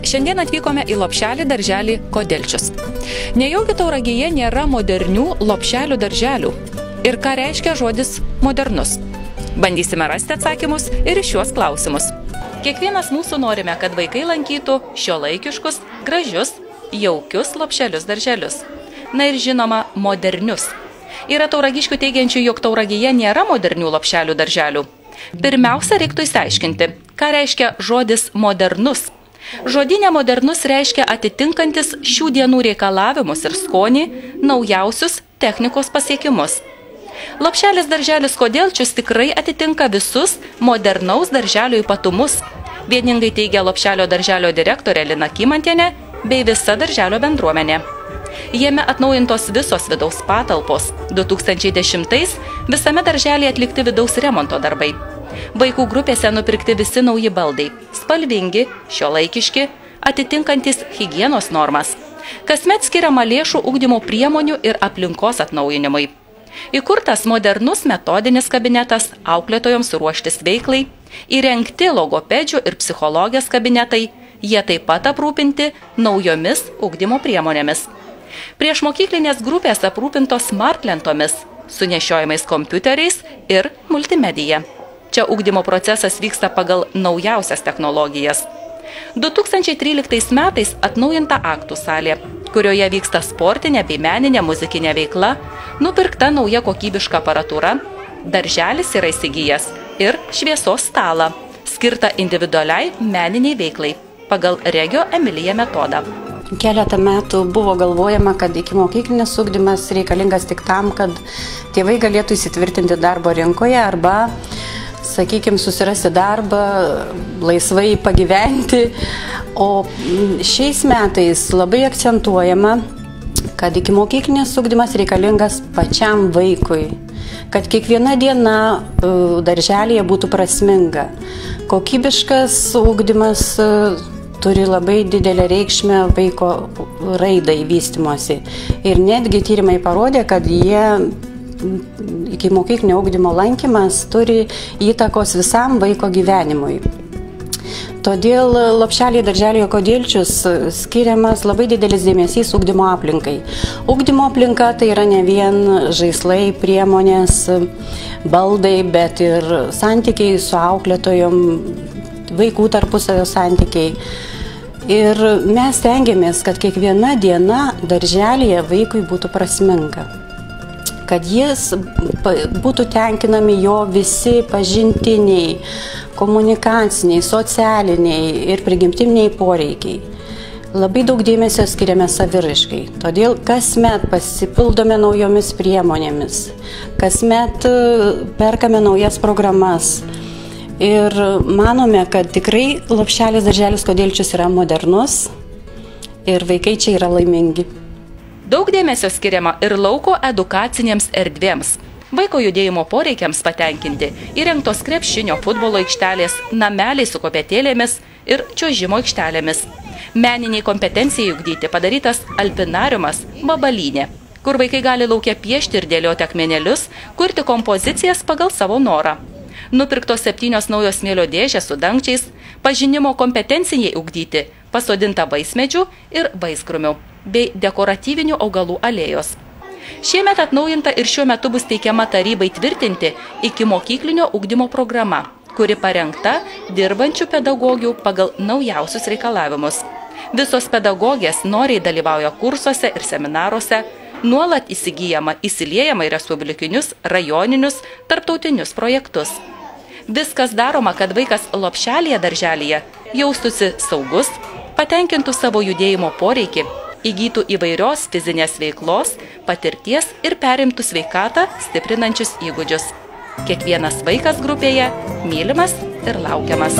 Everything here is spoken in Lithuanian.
Šiandien atvykome į lopšelį darželį Kodelčius. Nejaugi Tauragėje nėra modernių lopšelių darželių. Ir ką reiškia žodis modernus? Bandysime rasti atsakymus ir šiuos klausimus. Kiekvienas mūsų norime, kad vaikai lankytų šiuolaikiškus, gražius, jaukius lopšelius darželius. Na ir žinoma, modernius. Yra tauragiškių teigiančių, jog Tauragėje nėra modernių lopšelių darželių. Pirmiausia, reiktų išsiaiškinti, ką reiškia žodis modernus. Žodinė modernus reiškia atitinkantis šių dienų reikalavimus ir skonį, naujausius technikos pasiekimus. Lopšelis darželis Kodelčius tikrai atitinka visus modernaus darželio ypatumus, vieningai teigia lopšelio darželio direktorė Lina Kymantienė bei visa darželio bendruomenė. Jame atnaujintos visos vidaus patalpos. 2010-ais visame darželyje atlikti vidaus remonto darbai. Vaikų grupėse nupirkti visi nauji baldai, spalvingi, šiuolaikiški, atitinkantis higienos normas. Kasmet skiriama lėšų ugdymo priemonių ir aplinkos atnaujinimui. Įkurtas modernus metodinis kabinetas auklėtojoms ruoštis veiklai, įrengti logopedžių ir psichologijos kabinetai, jie taip pat aprūpinti naujomis ugdymo priemonėmis. Priešmokyklinės grupės aprūpintos smart lentomis, su nešiojamais kompiuteriais ir multimedija. Čia ugdymo procesas vyksta pagal naujausias technologijas. 2013 metais atnaujinta aktų salė, kurioje vyksta sportinė bei meninė muzikinė veikla, nupirkta nauja kokybiška aparatūra, darželis yra įsigijęs ir šviesos stalą, skirtą individualiai meniniai veiklai, pagal Regio Emilija metodą. Keletą metų buvo galvojama, kad ikimokyklinis ugdymas reikalingas tik tam, kad tėvai galėtų įsitvirtinti darbo rinkoje arba, sakykime, susirasti darbą, laisvai pagyventi. O šiais metais labai akcentuojama, kad ikimokyklinis ugdymas reikalingas pačiam vaikui, kad kiekviena diena darželyje būtų prasminga. Kokybiškas ugdymas turi labai didelę reikšmę vaiko raidai, vystymosi. Ir netgi tyrimai parodė, kad ikimokyklinio ugdymo lankymas turi įtakos visam vaiko gyvenimui. Todėl lopšelį darželėje Kodelčius skiriamas labai didelis dėmesys ugdymo aplinkai. Ugdymo aplinka tai yra ne vien žaislai, priemonės, baldai, bet ir santykiai su auklėtojom, vaikų tarpusavio santykiai. Ir mes tengiamės, kad kiekviena diena darželyje vaikui būtų prasminga. Kad jis būtų tenkinami jo visi pažintiniai, komunikaciniai, socialiniai ir prigimtiniai poreikiai. Labai daug dėmesio skiriame saviraiškai. Todėl kasmet pasipildome naujomis priemonėmis, kasmet perkame naujas programas. Ir manome, kad tikrai lopšelis darželis Kodelčius yra modernus ir vaikai čia yra laimingi. Daug dėmesio skiriama ir lauko edukacinėms erdvėms. Vaiko judėjimo poreikiams patenkinti įrengtos krepšinio, futbolo aikštelės, nameliai su kopėtėlėmis ir čiuožimo aikštelėmis. Meniniai kompetencijai ugdyti padarytas alpinariumas Babalynė, kur vaikai gali lauke piešti ir dėlioti akmenėlius, kurti kompozicijas pagal savo norą. Nupirktos 7 naujos smėlio dėžės su dangčiais, pažinimo kompetencijai ugdyti, pasodinta vaismedžių ir vaiskrūmių, bei dekoratyvinių augalų alėjos. Šiemet atnaujinta ir šiuo metu bus teikiama tarybai tvirtinti ikimokyklinio ugdymo programa, kuri parengta dirbančių pedagogių pagal naujausius reikalavimus. Visos pedagogės noriai dalyvauja kursuose ir seminaruose, nuolat įsiliejama į respublikinius, rajoninius, tarptautinius projektus. Viskas daroma, kad vaikas lopšelėje darželyje jaustųsi saugus, patenkintų savo judėjimo poreikį, įgytų įvairios fizinės veiklos, patirties ir perimtų sveikatą stiprinančius įgūdžius. Kiekvienas vaikas grupėje mylimas ir laukiamas.